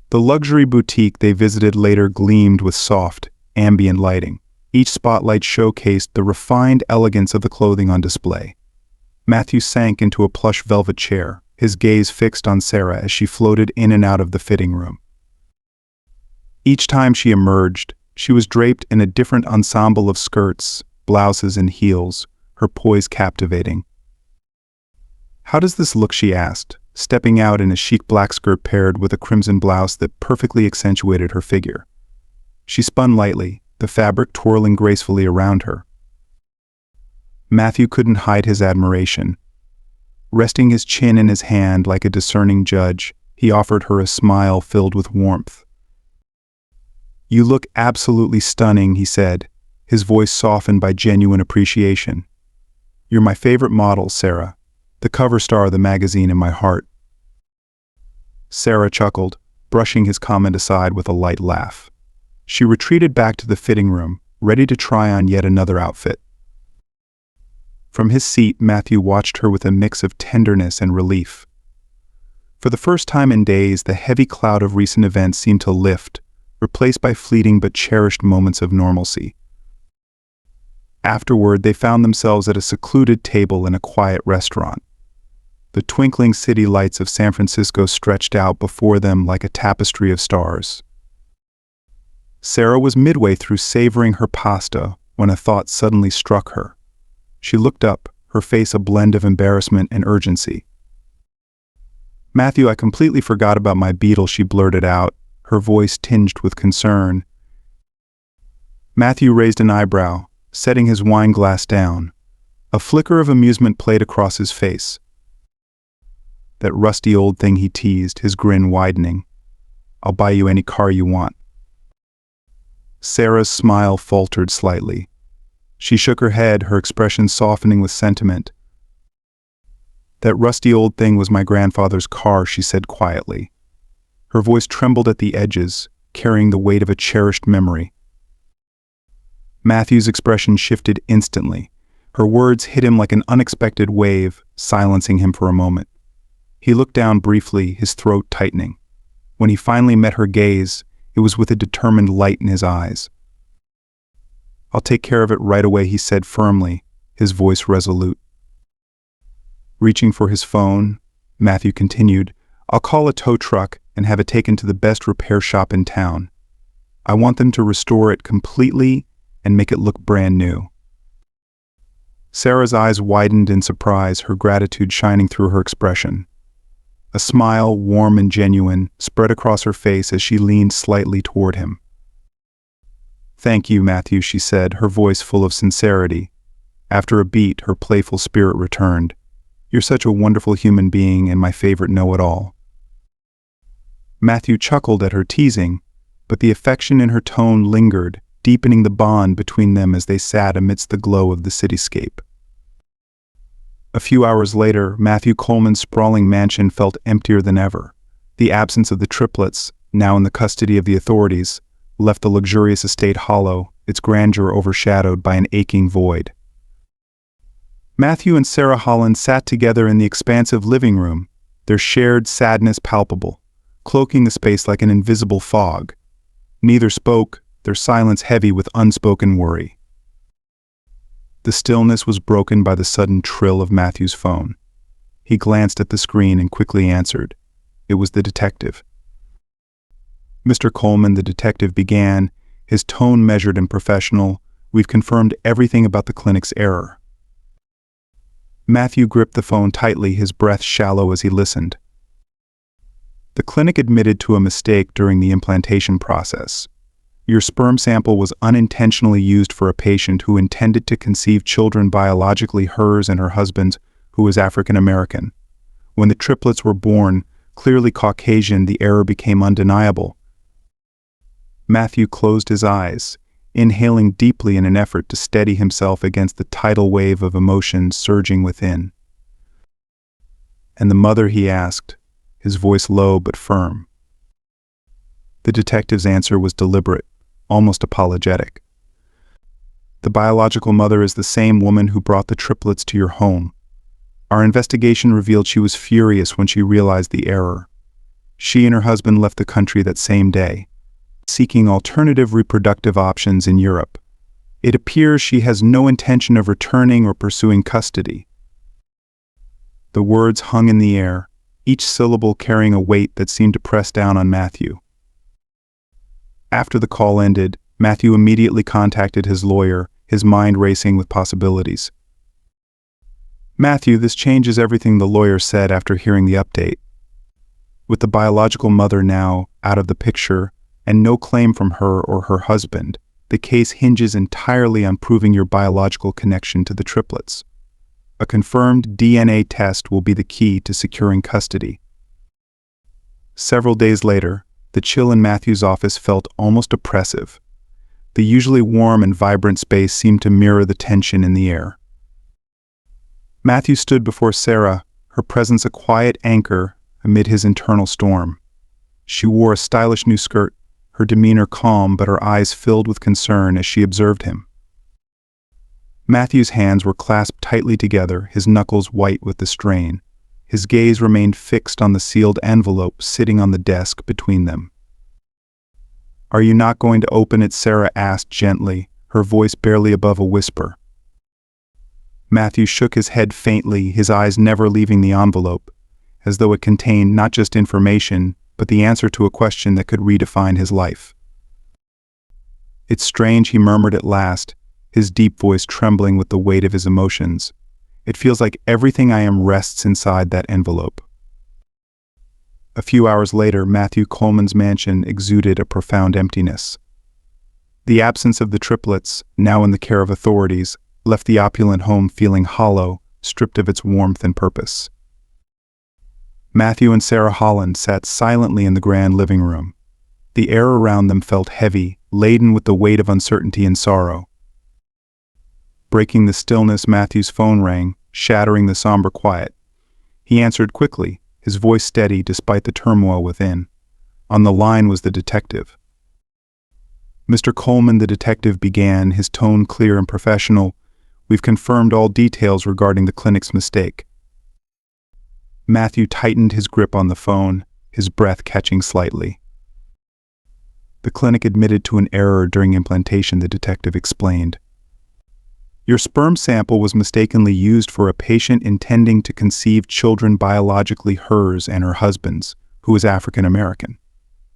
The luxury boutique they visited later gleamed with soft, ambient lighting. Each spotlight showcased the refined elegance of the clothing on display. Matthew sank into a plush velvet chair, his gaze fixed on Sarah as she floated in and out of the fitting room. Each time she emerged, she was draped in a different ensemble of skirts, blouses, and heels, her poise captivating. "How does this look?" she asked, stepping out in a chic black skirt paired with a crimson blouse that perfectly accentuated her figure. She spun lightly, the fabric twirling gracefully around her. Matthew couldn't hide his admiration. Resting his chin in his hand like a discerning judge, he offered her a smile filled with warmth. "You look absolutely stunning," he said, his voice softened by genuine appreciation. "You're my favorite model, Sarah, the cover star of the magazine in my heart." Sarah chuckled, brushing his comment aside with a light laugh. She retreated back to the fitting room, ready to try on yet another outfit. From his seat, Matthew watched her with a mix of tenderness and relief. For the first time in days, the heavy cloud of recent events seemed to lift, replaced by fleeting but cherished moments of normalcy. Afterward, they found themselves at a secluded table in a quiet restaurant. The twinkling city lights of San Francisco stretched out before them like a tapestry of stars. Sarah was midway through savoring her pasta when a thought suddenly struck her. She looked up, her face a blend of embarrassment and urgency. "Matthew, I completely forgot about my beetle," she blurted out, her voice tinged with concern. Matthew raised an eyebrow, setting his wine glass down. A flicker of amusement played across his face. "That rusty old thing," he teased, his grin widening. "I'll buy you any car you want." Sarah's smile faltered slightly. She shook her head, her expression softening with sentiment. "That rusty old thing was my grandfather's car," she said quietly. Her voice trembled at the edges, carrying the weight of a cherished memory. Matthew's expression shifted instantly. Her words hit him like an unexpected wave, silencing him for a moment. He looked down briefly, his throat tightening. When he finally met her gaze, it was with a determined light in his eyes. "I'll take care of it right away," he said firmly, his voice resolute. Reaching for his phone, Matthew continued, "I'll call a tow truck and have it taken to the best repair shop in town. I want them to restore it completely and make it look brand new." Sarah's eyes widened in surprise, her gratitude shining through her expression. A smile, warm and genuine, spread across her face as she leaned slightly toward him. "Thank you, Matthew," she said, her voice full of sincerity. After a beat, her playful spirit returned. "You're such a wonderful human being and my favorite know-it-all." Matthew chuckled at her teasing, but the affection in her tone lingered, deepening the bond between them as they sat amidst the glow of the cityscape. A few hours later, Matthew Coleman's sprawling mansion felt emptier than ever. The absence of the triplets, now in the custody of the authorities, left the luxurious estate hollow, its grandeur overshadowed by an aching void. Matthew and Sarah Holland sat together in the expansive living room, their shared sadness palpable, cloaking the space like an invisible fog. Neither spoke, their silence heavy with unspoken worry. The stillness was broken by the sudden trill of Matthew's phone. He glanced at the screen and quickly answered. It was the detective. "Mr. Coleman," the detective began, his tone measured and professional, "we've confirmed everything about the clinic's error." Matthew gripped the phone tightly, his breath shallow as he listened. "The clinic admitted to a mistake during the implantation process. Your sperm sample was unintentionally used for a patient who intended to conceive children biologically hers and her husband's, who was African American. When the triplets were born, clearly Caucasian, the error became undeniable." Matthew closed his eyes, inhaling deeply in an effort to steady himself against the tidal wave of emotion surging within. "And the mother?" he asked, his voice low but firm. The detective's answer was deliberate, almost apologetic. "The biological mother is the same woman who brought the triplets to your home. Our investigation revealed she was furious when she realized the error. She and her husband left the country that same day, seeking alternative reproductive options in Europe. It appears she has no intention of returning or pursuing custody." The words hung in the air, each syllable carrying a weight that seemed to press down on Matthew. After the call ended, Matthew immediately contacted his lawyer, his mind racing with possibilities. "Matthew, this changes everything," the lawyer said after hearing the update. "With the biological mother now out of the picture and no claim from her or her husband, the case hinges entirely on proving your biological connection to the triplets. A confirmed DNA test will be the key to securing custody." Several days later, the chill in Matthew's office felt almost oppressive. The usually warm and vibrant space seemed to mirror the tension in the air. Matthew stood before Sarah, her presence a quiet anchor amid his internal storm. She wore a stylish new skirt, her demeanor calm but her eyes filled with concern as she observed him. Matthew's hands were clasped tightly together, his knuckles white with the strain. His gaze remained fixed on the sealed envelope sitting on the desk between them. "Are you not going to open it?" Sarah asked gently, her voice barely above a whisper. Matthew shook his head faintly, his eyes never leaving the envelope, as though it contained not just information, but the answer to a question that could redefine his life. "It's strange," he murmured at last, his deep voice trembling with the weight of his emotions. "It feels like everything I am rests inside that envelope." A few hours later, Matthew Coleman's mansion exuded a profound emptiness. The absence of the triplets, now in the care of authorities, left the opulent home feeling hollow, stripped of its warmth and purpose. Matthew and Sarah Holland sat silently in the grand living room. The air around them felt heavy, laden with the weight of uncertainty and sorrow. Breaking the stillness, Matthew's phone rang, shattering the somber quiet. He answered quickly, his voice steady despite the turmoil within. On the line was the detective. "Mr. Coleman," the detective began, his tone clear and professional, "we've confirmed all details regarding the clinic's mistake." Matthew tightened his grip on the phone, his breath catching slightly. "The clinic admitted to an error during implantation," the detective explained. "Your sperm sample was mistakenly used for a patient intending to conceive children biologically hers and her husband's, who is African American.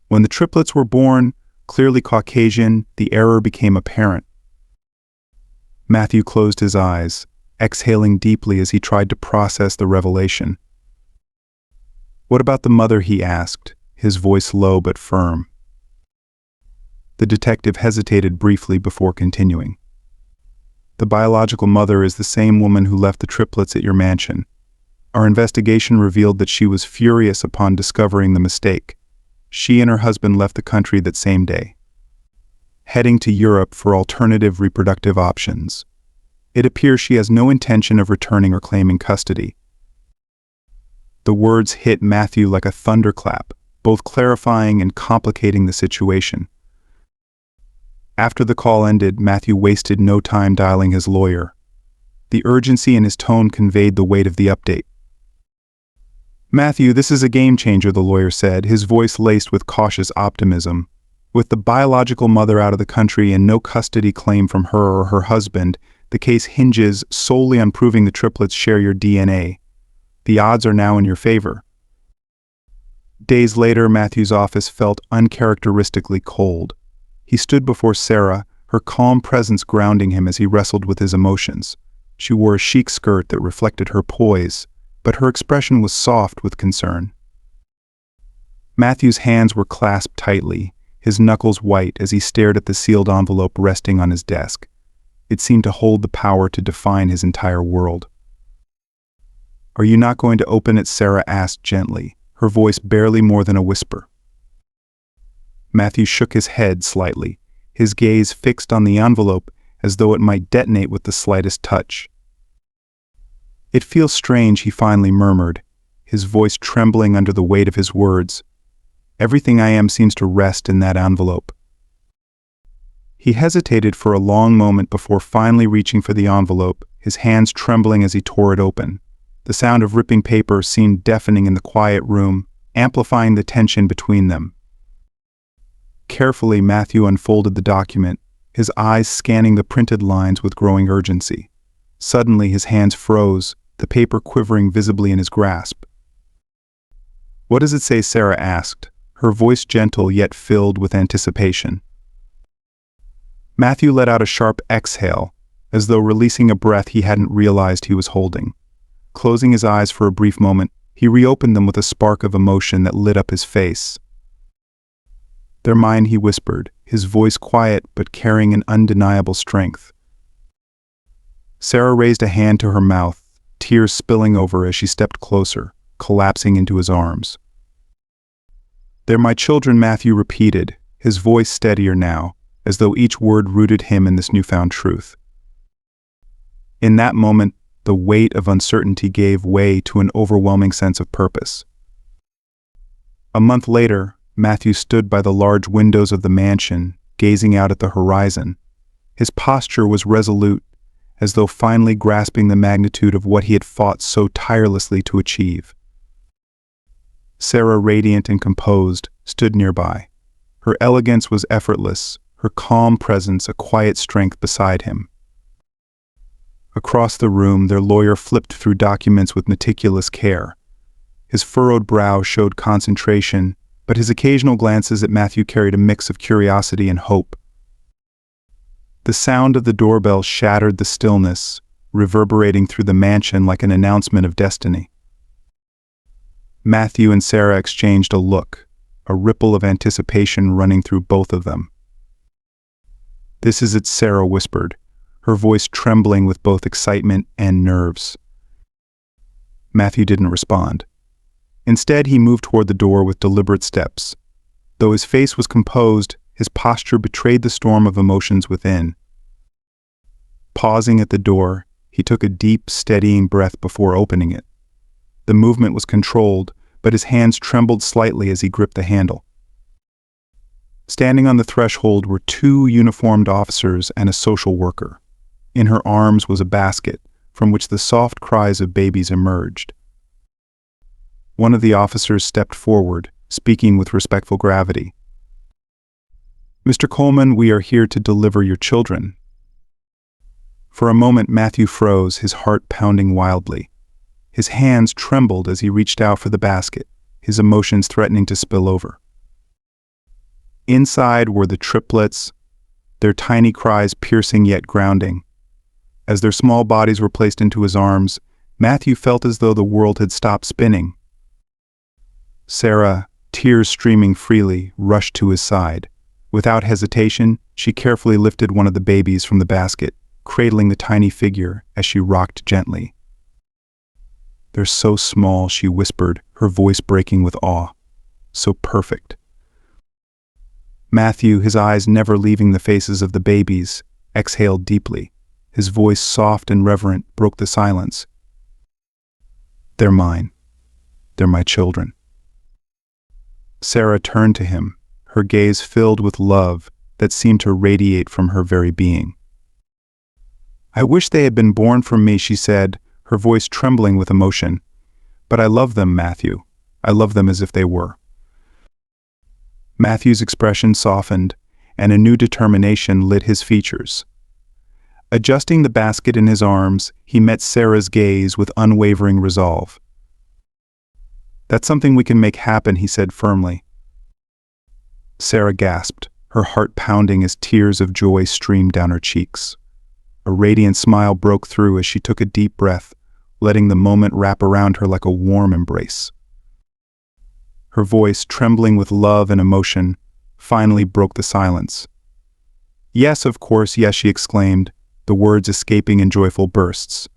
When the triplets were born, clearly Caucasian, the error became apparent." Matthew closed his eyes, exhaling deeply as he tried to process the revelation. "What about the mother?" he asked, his voice low but firm. The detective hesitated briefly before continuing. "The biological mother is the same woman who left the triplets at your mansion. Our investigation revealed that she was furious upon discovering the mistake. She and her husband left the country that same day, heading to Europe for alternative reproductive options. It appears she has no intention of returning or claiming custody." The words hit Matthew like a thunderclap, both clarifying and complicating the situation. After the call ended, Matthew wasted no time dialing his lawyer. The urgency in his tone conveyed the weight of the update. "Matthew, this is a game changer," the lawyer said, his voice laced with cautious optimism. "With the biological mother out of the country and no custody claim from her or her husband, the case hinges solely on proving the triplets share your DNA. The odds are now in your favor." Days later, Matthew's office felt uncharacteristically cold. He stood before Sarah, her calm presence grounding him as he wrestled with his emotions. She wore a chic skirt that reflected her poise, but her expression was soft with concern. Matthew's hands were clasped tightly, his knuckles white as he stared at the sealed envelope resting on his desk. It seemed to hold the power to define his entire world. "Are you not going to open it?" Sarah asked gently, her voice barely more than a whisper. Matthew shook his head slightly, his gaze fixed on the envelope as though it might detonate with the slightest touch. "It feels strange," he finally murmured, his voice trembling under the weight of his words. "Everything I am seems to rest in that envelope." He hesitated for a long moment before finally reaching for the envelope, his hands trembling as he tore it open. The sound of ripping paper seemed deafening in the quiet room, amplifying the tension between them. Carefully, Matthew unfolded the document, his eyes scanning the printed lines with growing urgency. Suddenly, his hands froze, the paper quivering visibly in his grasp. "What does it say?" Sarah asked, her voice gentle yet filled with anticipation. Matthew let out a sharp exhale, as though releasing a breath he hadn't realized he was holding. Closing his eyes for a brief moment, he reopened them with a spark of emotion that lit up his face. "They're mine," he whispered, his voice quiet but carrying an undeniable strength. Sarah raised a hand to her mouth, tears spilling over as she stepped closer, collapsing into his arms. "They're my children," Matthew repeated, his voice steadier now, as though each word rooted him in this newfound truth. In that moment, the weight of uncertainty gave way to an overwhelming sense of purpose. A month later, Matthew stood by the large windows of the mansion, gazing out at the horizon. His posture was resolute, as though finally grasping the magnitude of what he had fought so tirelessly to achieve. Sarah, radiant and composed, stood nearby. Her elegance was effortless, her calm presence a quiet strength beside him. Across the room, their lawyer flipped through documents with meticulous care. His furrowed brow showed concentration, but his occasional glances at Matthew carried a mix of curiosity and hope. The sound of the doorbell shattered the stillness, reverberating through the mansion like an announcement of destiny. Matthew and Sarah exchanged a look, a ripple of anticipation running through both of them. "This is it," Sarah whispered, her voice trembling with both excitement and nerves. Matthew didn't respond. Instead, he moved toward the door with deliberate steps. Though his face was composed, his posture betrayed the storm of emotions within. Pausing at the door, he took a deep, steadying breath before opening it. The movement was controlled, but his hands trembled slightly as he gripped the handle. Standing on the threshold were two uniformed officers and a social worker. In her arms was a basket, from which the soft cries of babies emerged. One of the officers stepped forward, speaking with respectful gravity. "Mr. Coleman, we are here to deliver your children." For a moment, Matthew froze, his heart pounding wildly. His hands trembled as he reached out for the basket, his emotions threatening to spill over. Inside were the triplets, their tiny cries piercing yet grounding. As their small bodies were placed into his arms, Matthew felt as though the world had stopped spinning. Sarah, tears streaming freely, rushed to his side. Without hesitation, she carefully lifted one of the babies from the basket, cradling the tiny figure as she rocked gently. "They're so small," she whispered, her voice breaking with awe. "So perfect." Matthew, his eyes never leaving the faces of the babies, exhaled deeply. His voice, soft and reverent, broke the silence. "They're mine. They're my children." Sarah turned to him, her gaze filled with love that seemed to radiate from her very being. "I wish they had been born from me," she said, her voice trembling with emotion. "But I love them, Matthew. I love them as if they were." Matthew's expression softened, and a new determination lit his features. Adjusting the basket in his arms, he met Sarah's gaze with unwavering resolve. "That's something we can make happen," he said firmly. Sarah gasped, her heart pounding as tears of joy streamed down her cheeks. A radiant smile broke through as she took a deep breath, letting the moment wrap around her like a warm embrace. Her voice, trembling with love and emotion, finally broke the silence. "Yes, of course, yes," she exclaimed, the words escaping in joyful bursts.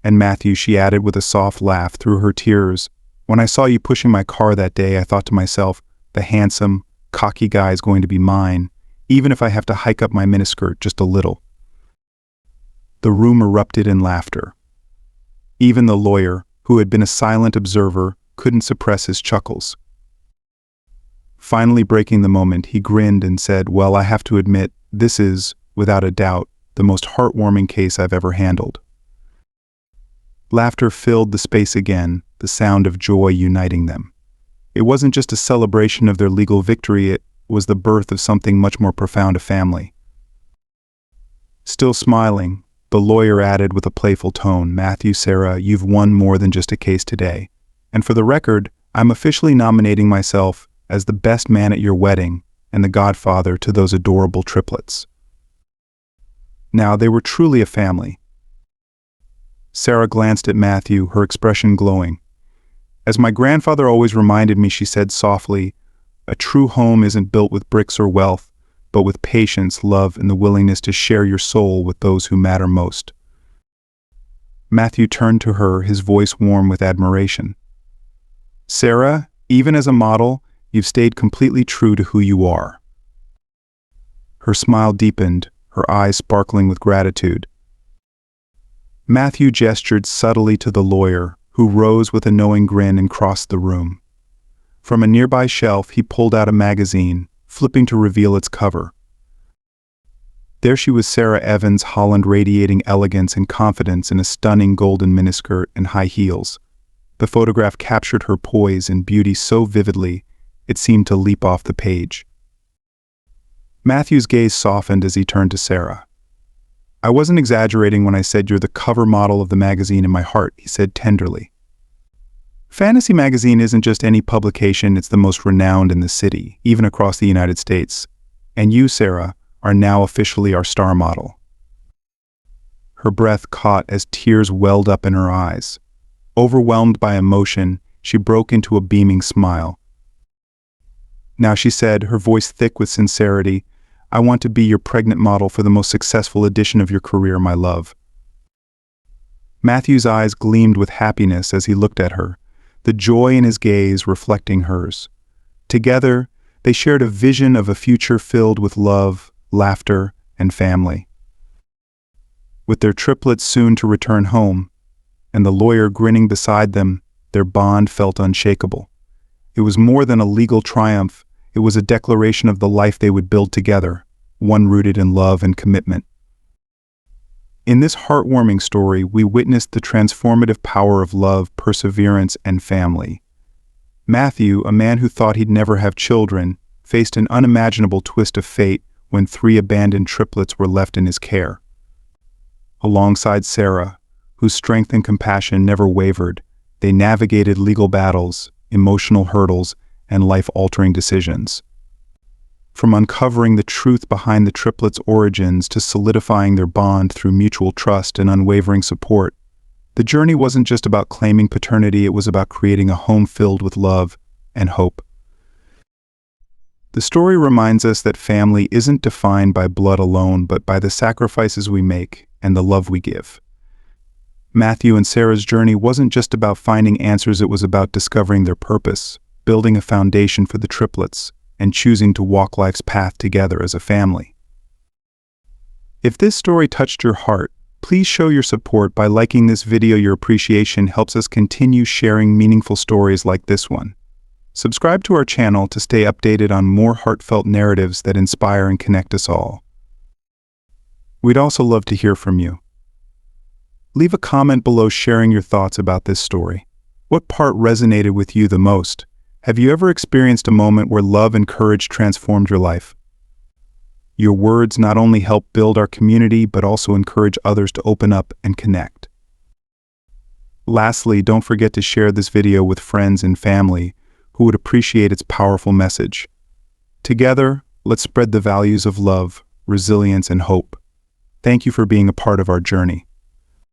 "And Matthew," she added with a soft laugh through her tears, "when I saw you pushing my car that day, I thought to myself, the handsome, cocky guy is going to be mine, even if I have to hike up my miniskirt just a little." The room erupted in laughter. Even the lawyer, who had been a silent observer, couldn't suppress his chuckles. Finally breaking the moment, he grinned and said, "Well, I have to admit, this is, without a doubt, the most heartwarming case I've ever handled." Laughter filled the space again, the sound of joy uniting them. It wasn't just a celebration of their legal victory, it was the birth of something much more profound, a family. Still smiling, the lawyer added with a playful tone, "Matthew, Sarah, you've won more than just a case today. And for the record, I'm officially nominating myself as the best man at your wedding and the godfather to those adorable triplets." Now they were truly a family. Sarah glanced at Matthew, her expression glowing. "As my grandfather always reminded me," she said softly, "a true home isn't built with bricks or wealth, but with patience, love, and the willingness to share your soul with those who matter most." Matthew turned to her, his voice warm with admiration. "Sarah, even as a model, you've stayed completely true to who you are." Her smile deepened, her eyes sparkling with gratitude. Matthew gestured subtly to the lawyer, who rose with a knowing grin and crossed the room. From a nearby shelf, he pulled out a magazine, flipping to reveal its cover. There she was, Sarah Evans Holland, radiating elegance and confidence in a stunning golden miniskirt and high heels. The photograph captured her poise and beauty so vividly, it seemed to leap off the page. Matthew's gaze softened as he turned to Sarah. "I wasn't exaggerating when I said you're the cover model of the magazine in my heart," he said tenderly. "Fantasy magazine isn't just any publication, it's the most renowned in the city, even across the United States. And you, Sarah, are now officially our star model." Her breath caught as tears welled up in her eyes. Overwhelmed by emotion, she broke into a beaming smile. "Now," she said, her voice thick with sincerity, "I want to be your pregnant model for the most successful edition of your career, my love." Matthew's eyes gleamed with happiness as he looked at her, the joy in his gaze reflecting hers. Together, they shared a vision of a future filled with love, laughter, and family. With their triplets soon to return home, and the lawyer grinning beside them, their bond felt unshakable. It was more than a legal triumph, it was a declaration of the life they would build together, one rooted in love and commitment. In this heartwarming story, we witnessed the transformative power of love, perseverance, and family. Matthew, a man who thought he'd never have children, faced an unimaginable twist of fate when 3 abandoned triplets were left in his care. Alongside Sarah, whose strength and compassion never wavered, they navigated legal battles, emotional hurdles, and life-altering decisions. From uncovering the truth behind the triplets' origins to solidifying their bond through mutual trust and unwavering support, the journey wasn't just about claiming paternity, it was about creating a home filled with love and hope. The story reminds us that family isn't defined by blood alone, but by the sacrifices we make and the love we give. Matthew and Sarah's journey wasn't just about finding answers, it was about discovering their purpose, building a foundation for the triplets, and choosing to walk life's path together as a family. If this story touched your heart, please show your support by liking this video. Your appreciation helps us continue sharing meaningful stories like this one. Subscribe to our channel to stay updated on more heartfelt narratives that inspire and connect us all. We'd also love to hear from you. Leave a comment below sharing your thoughts about this story. What part resonated with you the most? Have you ever experienced a moment where love and courage transformed your life? Your words not only help build our community, but also encourage others to open up and connect. Lastly, don't forget to share this video with friends and family who would appreciate its powerful message. Together, let's spread the values of love, resilience, and hope. Thank you for being a part of our journey.